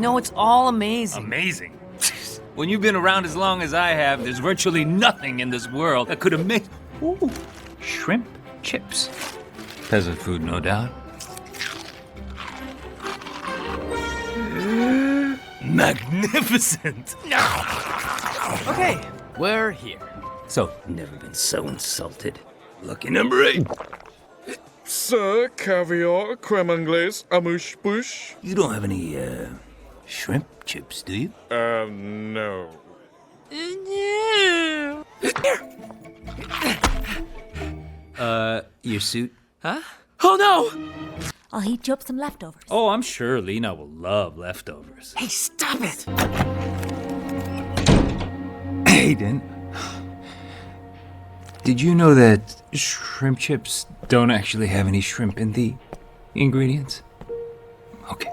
know it's all amazing. Amazing? When you've been around as long as I have, there's virtually nothing in this world that could have made... Ooh, shrimp chips. Peasant food, no doubt. Magnificent! Okay, we're here. So, never been so insulted. Lucky number 8. Sir, caviar, creme anglaise, amuse-bouche. You don't have any, shrimp chips, do you? No. Your suit? Huh? Oh no! I'll heat you up some leftovers. Oh, I'm sure Lena will love leftovers. Hey, stop it! Aiden, did you know that shrimp chips don't actually have any shrimp in the ingredients? Okay.